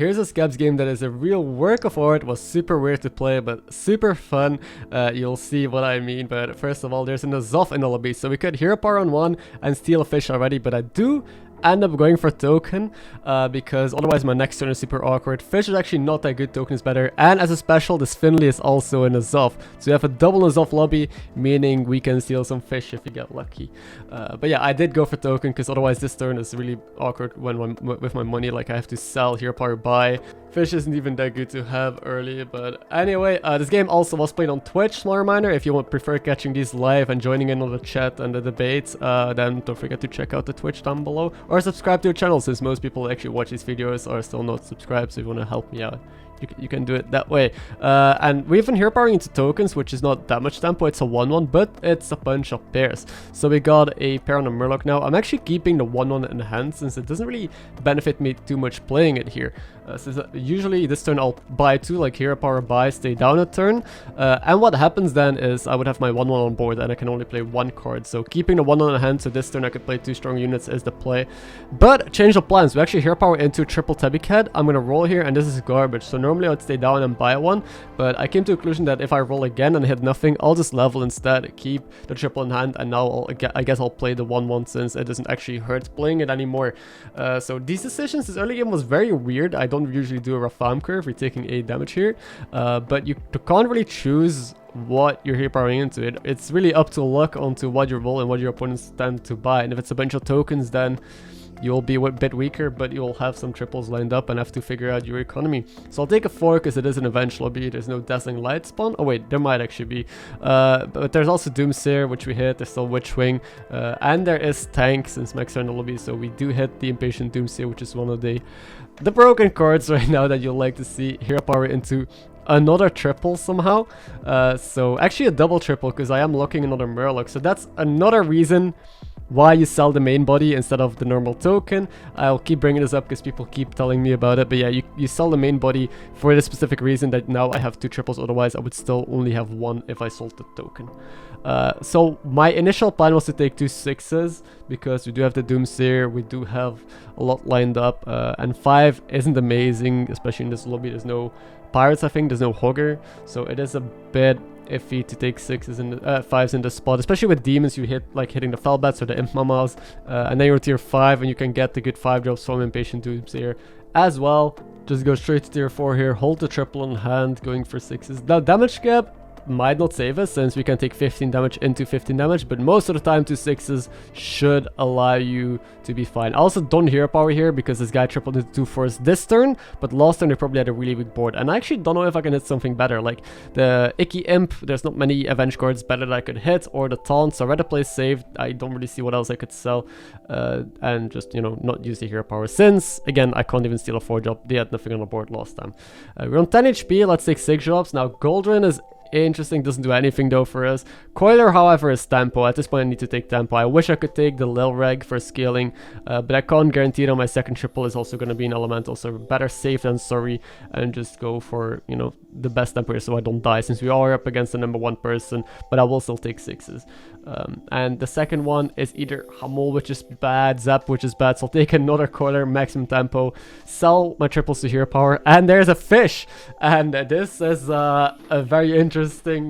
Here's a Scabbs game that is a real work of art, was super weird to play, but super fun. You'll see what I mean, but first of all, there's an Azov in the lobby, so we could hero power on one and steal a fish already, but I do end up going for token because otherwise my next turn is super awkward. Fish is actually not that good, token is better, and as a special this Finley is also in Azov, so you have a double Azov lobby, meaning we can steal some fish if we get lucky. But yeah, I did go for token because otherwise this turn is really awkward when with my money, like I have to sell, hero power, buy. Fish isn't even that good to have early, but anyway, this game also was played on Twitch, small reminder. If you prefer catching these live and joining in on the chat and the debates, then don't forget to check out the Twitch down below, or subscribe to the channel, since most people actually watch these videos are still not subscribed, so if you want to help me out, you can do it that way. And we've been hero powering into tokens, which is not that much tempo. It's a 1-1, but it's a bunch of pairs. So we got a pair on a Murloc now. I'm actually keeping the 1-1 in hand since it doesn't really benefit me too much playing it here. Since usually this turn I'll buy 2, like hero power, buy, stay down a turn. And what happens then is I would have my 1-1 on board and I can only play 1 card. So keeping the 1-1 in hand, so this turn I could play 2 strong units is the play. But change of plans. We actually hero power into triple Tabbycat. I'm gonna roll here, and this is garbage. So normally I would stay down and buy 1, but I came to the conclusion that if I roll again and hit nothing, I'll just level instead, keep the triple in hand, and now I guess I'll play the 1-1 since it doesn't actually hurt playing it anymore. So these decisions, this early game was very weird. I don't usually do a rough farm curve. You're taking 8 damage here, but you can't really choose what you're hero powering into. It's really up to luck onto what you roll and what your opponents tend to buy, and if it's a bunch of tokens, then you'll be a bit weaker, but you'll have some triples lined up and have to figure out your economy. So I'll take a 4 because it is an Avenge lobby. There's no Dazzling Light spawn. Oh wait, there might actually be. But there's also Doomsayer, which we hit. There's still Witchwing. And there is Tank, since Max are in the lobby. So we do hit the Impatient Doomsayer, which is one of the broken cards right now that you'll like to see. Hero power into another triple somehow. So actually a double triple, because I am locking another Murloc. So that's another reason why you sell the main body instead of the normal token. I'll keep bringing this up because people keep telling me about it, but yeah, you sell the main body for the specific reason that now I have 2 triples, otherwise I would still only have 1 if I sold the token. So my initial plan was to take 2 6s because we do have the Doomsayer, we do have a lot lined up, and 5 isn't amazing, especially in this lobby. There's no pirates, I think, there's no hogger, so it is a bit iffy to take 6s and 5s in the spot, especially with demons. You hit like hitting the Felbats or the Imp Mamas, and then you're tier 5 and you can get the good 5 drops from Impatient Doomsayer as well. Just go straight to tier 4 here, hold the triple in hand, going for 6s. Now damage gap might not save us since we can take 15 damage into 15 damage, but most of the time 2 6s should allow you to be fine. I also don't hero power here because this guy tripled into 2 4s this turn, but last turn they probably had a really weak board, and I actually don't know if I can hit something better, like the Icky Imp. There's not many Avenge cards better that I could hit, or the Taunt, so I'd rather play safe. I don't really see what else I could sell, and just, you know, not use the hero power, since again I can't even steal a 4 drop. They had nothing on the board last time. We're on 10 HP, let's take 6 drops. Now Goldrin is interesting, doesn't do anything though for us. Coiler, however, is tempo. At this point I need to take tempo. I wish I could take the Lil Reg for scaling, but I can't guarantee that my second triple is also going to be an elemental, so better safe than sorry and just go for, you know, the best tempo here so I don't die, since we are up against the #1 person, but I will still take 6s. And the second one is either Hamul, which is bad, Zap, which is bad, so I'll take another Coiler, maximum tempo, sell my triples to hero power, and there's a fish, and this is a very interesting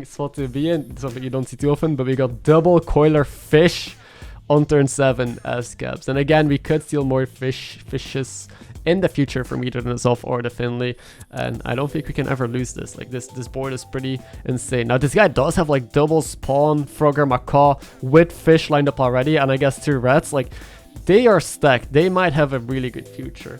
spot to be in, something you don't see too often, but we got double Coiler fish on turn 7 as Scabbs, and again we could steal more fishes in the future from either the Azov or the Finley, and I don't think we can ever lose this. Like this board is pretty insane. Now this guy does have like double Spawn, Frogger, Macaw with fish lined up already, and I guess 2 rats. Like they are stacked. They might have a really good future.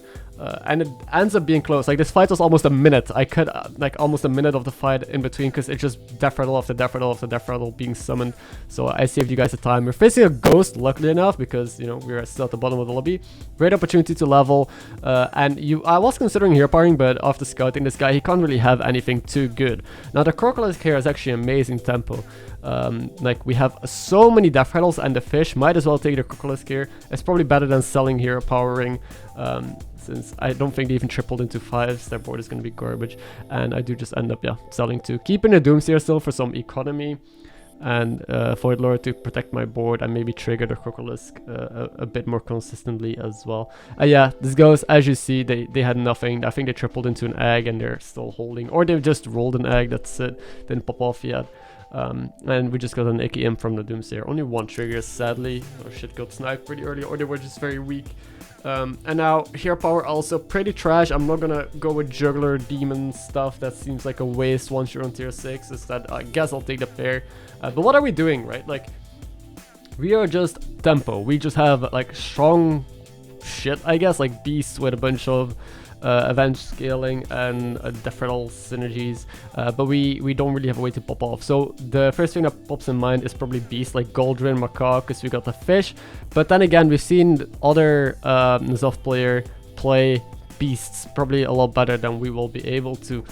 And it ends up being close. Like this fight was almost a minute. I cut like almost a minute of the fight in between because it's just death rattle after death rattle after death rattle being summoned. So I saved you guys the time. We're facing a ghost, luckily enough, because, you know, we're still at the bottom of the lobby. Great opportunity to level. I was considering hero powering, but after scouting this guy, he can't really have anything too good. Now the Crocodile here is actually amazing tempo. Like we have so many death rattles, and the fish might as well take the Crocodile here. It's probably better than selling hero powering. Since I don't think they even tripled into 5s, their board is going to be garbage, and I do just end up, yeah, selling 2. Keeping the Doomsayer still for some economy. and Void Lord to protect my board and maybe trigger the Crocolisk a bit more consistently as well. Yeah, this goes, as you see, they had nothing. I think they tripled into an egg and they're still holding, or they've just rolled an egg, that's it, didn't pop off yet. And we just got an icky imp from the Doomsayer. Only one trigger, sadly. Our shit got sniped pretty early, or they were just very weak. And now Hero Power also pretty trash. I'm not gonna go with Juggler Demon stuff. That seems like a waste once you're on tier 6. Instead, I guess I'll take the pair. But what are we doing, right? Like, we are just tempo. We just have like strong shit, I guess, like beasts with a bunch of event scaling and deferral synergies, but we don't really have a way to pop off. So the first thing that pops in mind is probably beasts like Goldrin, Macaw, because we got the fish. But then again, we've seen other N'Zoth player play beasts probably a lot better than we will be able to.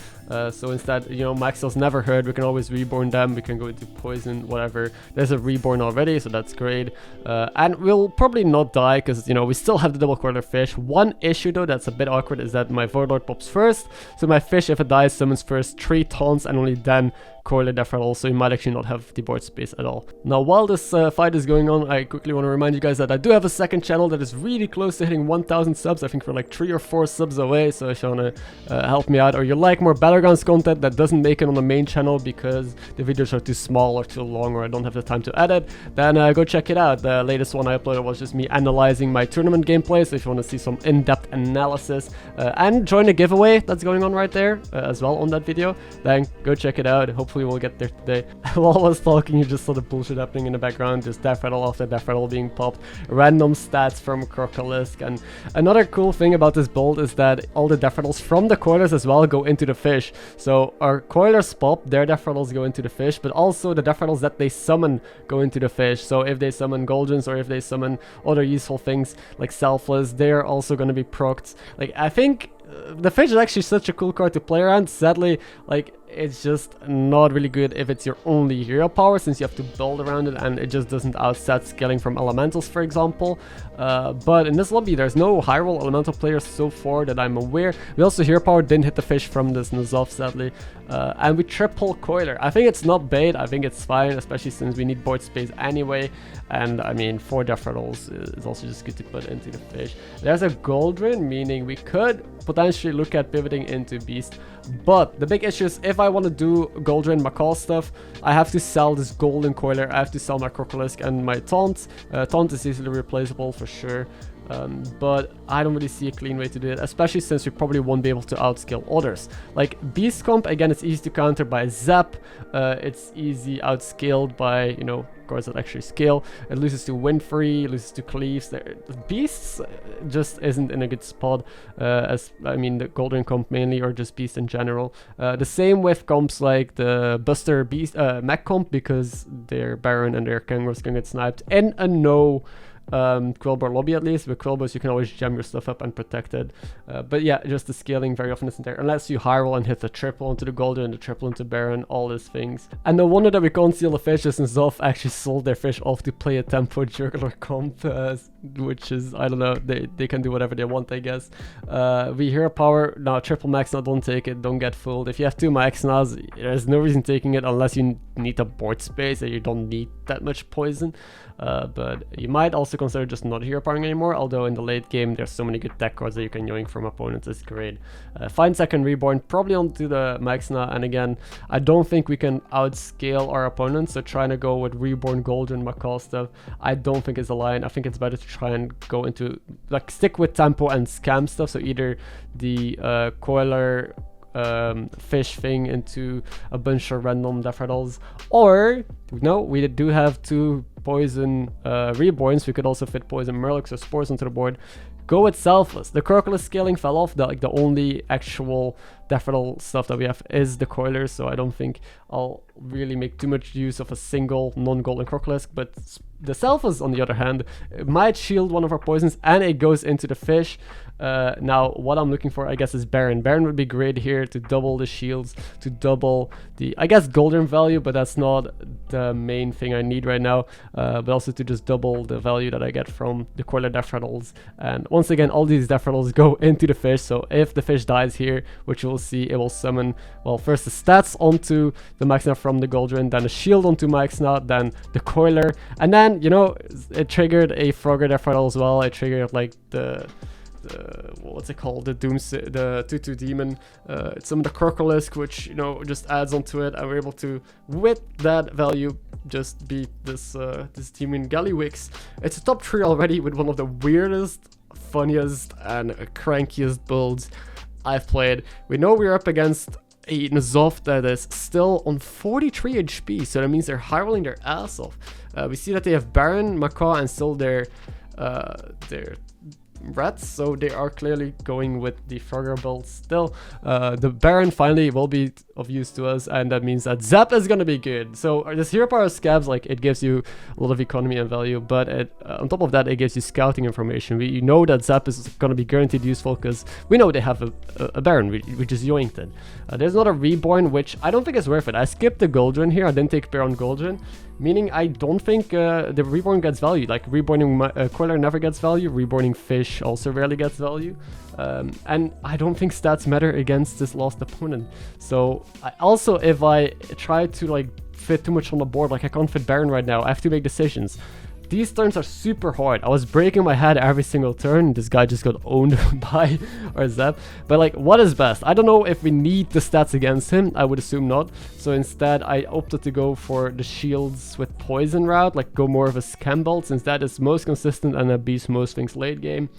So instead, you know, Maxwell's never heard. We can always reborn them. We can go into poison, whatever. There's a reborn already, so that's great. And we'll probably not die because, you know, we still have the double coiler fish. One issue though that's a bit awkward is that my Void Lord pops first. So my fish, if it dies, summons first 3 taunts and only then coiler deferral, so you might actually not have the board space at all. Now, while this fight is going on, I quickly want to remind you guys that I do have a second channel that is really close to hitting 1,000 subs. I think we're like 3 or 4 subs away, so if you want to help me out, or you like more Battlegrounds content that doesn't make it on the main channel because the videos are too small or too long or I don't have the time to edit, then go check it out. The latest one I uploaded was just me analyzing my tournament gameplay, so if you want to see some in-depth analysis and join the giveaway that's going on right there as well on that video, then go check it out. Hopefully we'll get there today. While I was talking, you just saw the bullshit happening in the background, just death rattle after death rattle being popped, random stats from Crocolisk. And another cool thing about this build is that all the death rattles from the coilers as well go into the fish. So our coilers pop, their death rattles go into the fish, but also the death rattles that they summon go into the fish. So if they summon Goldrins or if they summon other useful things like Selfless, they're also going to be procced. Like, I think the fish is actually such a cool card to play around. Sadly, like, it's just not really good if it's your only hero power, since you have to build around it and it just doesn't outset scaling from elementals, for example. But in this lobby, there's no high roll elemental players so far that I'm aware. We also hero power didn't hit the fish from this N'Zoth, sadly. And we triple coiler. I think it's not bait. I think it's fine, especially since we need board space anyway. And I mean, 4 death rattles is also just good to put into the fish. There's a Goldrin, meaning we could potentially look at pivoting into beast. But the big issue is if I want to do Goldrin Macaw stuff, I have to sell this golden coiler. I have to sell my Crocolisk and my taunt. Taunt is easily replaceable for sure. But I don't really see a clean way to do it, especially since we probably won't be able to outscale others. Like Beast Comp, again, it's easy to counter by Zap. It's easy outscaled by, you know, cards that actually scale. It loses to Windfree, it loses to Cleaves. Beasts just isn't in a good spot, as I mean the Golden comp mainly, or just Beast in general. The same with comps like the Buster Beast, Mech comp, because their Baron and their Kangaroos can get sniped in a no Quillbar lobby. At least with Quillbars you can always gem your stuff up and protect it, but yeah, just the scaling very often isn't there unless you high roll and hit the triple into the Golden and the triple into Baron, all these things. And no wonder that we can't steal the fish, since Zoth actually sold their fish off to play a tempo juggler comp, which is, I don't know, they can do whatever they want, I guess. We hero power now, triple max now, don't take it, don't get fooled. If you have 2 max nows, there's no reason taking it unless you need a board space and you don't need that much poison. But you might also consider just not hero powering anymore, although in the late game there's so many good deck cards that you can yoink from opponents. It's great. Find second reborn, probably onto the Maxna, and again, I don't think we can outscale our opponents, so trying to go with reborn Golden Macaw stuff, I don't think is a line. I think it's better to try and go into, like, stick with tempo and scam stuff, so either the coiler fish thing into a bunch of random death rattles, or no, we do have 2 poison reborns. We could also fit poison Murlocs or spores onto the board. Go with Selfless. The Crocolisk scaling fell off. The only actual death rattle stuff that we have is the coilers, so I don't think I'll really make too much use of a single non-golden Crocolisk. But the Selfless, on the other hand, it might shield one of our poisons and it goes into the fish. Now, what I'm looking for, I guess, is Baron. Baron would be great here to double the shields, to double the, I guess, golden value, but that's not the main thing I need right now. But also to just double the value that I get from the Coiler Death Rattles. And once again, all these Death Rattles go into the fish, so if the fish dies here, which you'll see, it will summon, well, first the stats onto the Maxna from the Goldrin, then the shield onto Maxna, then the Coiler, and then, you know, it triggered a Frogger Death Rattle as well. It triggered like the what's it called, the the 2/2 demon. It's some of the Crocolisk, which, you know, just adds onto it, and we're able to, with that value, just beat this this demon Gallywix. It's a top 3 already with one of the weirdest, funniest, and crankiest builds I've played. We know we're up against a N'Zoth that is still on 43 HP, so that means they're high rolling their ass off. We see that they have Baron, McKaw, and still their rats, so they are clearly going with the Frogger build still. The Baron finally will be of use to us, and that means that Zap is gonna be good. So this hero power of Scabbs, like, it gives you a lot of economy and value, but it, on top of that, it gives you scouting information. You know that Zap is gonna be guaranteed useful because we know they have a Baron, which is yoinked. There's not a Reborn, which I don't think is worth it. I skipped the Goldrin here. I didn't take Baron Goldrin, meaning I don't think the Reborn gets value. Like, reborning Coiler never gets value, reborning Fish also rarely gets value, and I don't think stats matter against this lost opponent. So also, if I try to like fit too much on the board, like I can't fit Baron right now, I have to make decisions. These turns are super hard. I was breaking my head every single turn. This guy just got owned by our Zap. But like, what is best? I don't know if we need the stats against him. I would assume not. So instead, I opted to go for the shields with poison route, like go more of a scam build, since that is most consistent and that beats most things late game.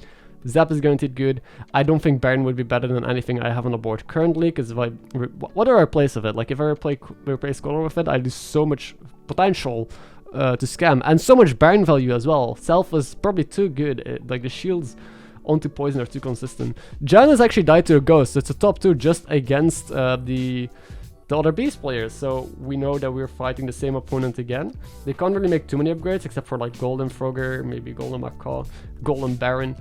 Zap is guaranteed good. I don't think Baron would be better than anything I have on the board currently, because if I... what do I replace with it? Like, if I replace Scholar with it, I lose so much potential to scam, and so much Baron value as well. Self is probably too good. Like, the shields onto poison are too consistent. Jan has actually died to a ghost, so it's a top 2 just against the other beast players, so we know that we're fighting the same opponent again. They can't really make too many upgrades except for like Golden Frogger, maybe Golden Macaw, Golden Baron.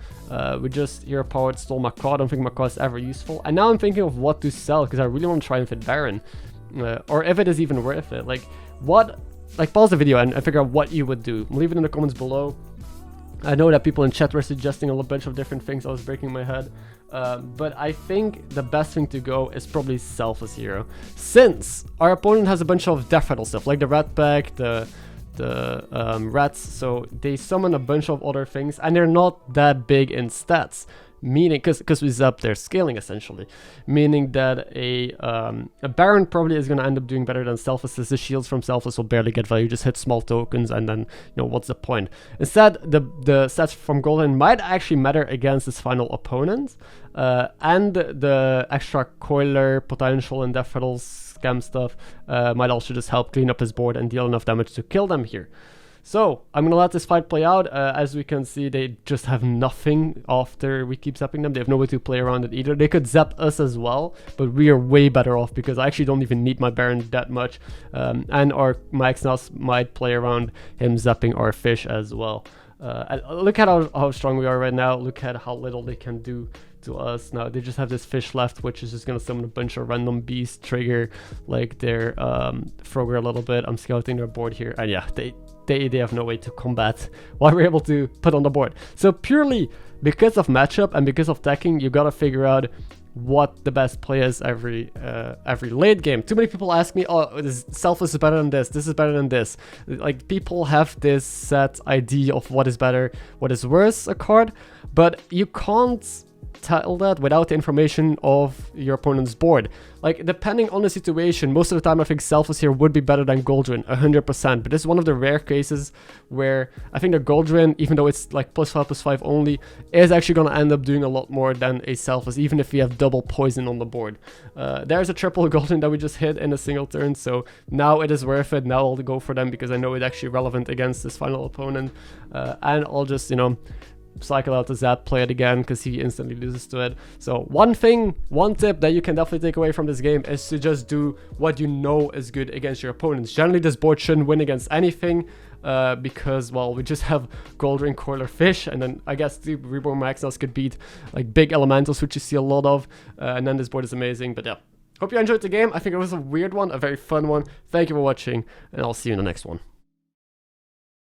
We just hero powered stole Macaw. I don't think Macaw is ever useful, and now I'm thinking of what to sell because I really want to try and fit Baron, or if it is even worth it. Like, what, like, pause the video and figure out what you would do. Leave it in the comments below. I know that people in chat were suggesting a bunch of different things. I was breaking my head. But I think the best thing to go is probably Selfless Hero, since our opponent has a bunch of Death Rattle stuff, like the Rat Pack, the rats, so they summon a bunch of other things, and they're not that big in stats. Meaning, because we zap their scaling essentially, meaning that a Baron probably is going to end up doing better than Selfless, as the shields from Selfless will barely get value, just hit small tokens, and then, you know, what's the point? Instead, the stats from Golden might actually matter against his final opponent, and the extra Coiler potential and Death Rattle scam stuff might also just help clean up his board and deal enough damage to kill them here. So, I'm gonna let this fight play out. As we can see, they just have nothing after we keep zapping them. They have no way to play around it either. They could zap us as well, but we are way better off because I actually don't even need my Baron that much. And our MarkMcKz might play around him zapping our fish as well. Look at how strong we are right now. Look at how little they can do to us. Now they just have this fish left, which is just gonna summon a bunch of random beasts, trigger like their Frogger a little bit. I'm scouting their board here, and yeah, they have no way to combat what we're able to put on the board. So purely because of matchup and because of teching, you gotta figure out what the best play is every late game. Too many people ask me, oh, this Selfless is better than this is better than this. Like, people have this set idea of what is better, what is worse a card, but you can't tell that without the information of your opponent's board. Like, depending on the situation, most of the time I think Selfless here would be better than Goldrin, 100%, but this is one of the rare cases where I think the Goldrin, even though it's like +5/+5 only, is actually going to end up doing a lot more than a Selfless, even if we have double poison on the board. There's a triple Goldrin that we just hit in a single turn, so now it is worth it. Now I'll go for them because I know it's actually relevant against this final opponent, and I'll just, you know, cycle out the zap, play it again because he instantly loses to it. So one tip that you can definitely take away from this game is to just do what you know is good against your opponents. Generally, this board shouldn't win against anything. because, well, we just have Gold Ring Coiler Fish, and then I guess the Reborn Maxinos could beat like big elementals, which you see a lot of, and then this board is amazing. But yeah, hope you enjoyed the game. I think it was a weird one, a very fun one. Thank you for watching, and I'll see you in the next one.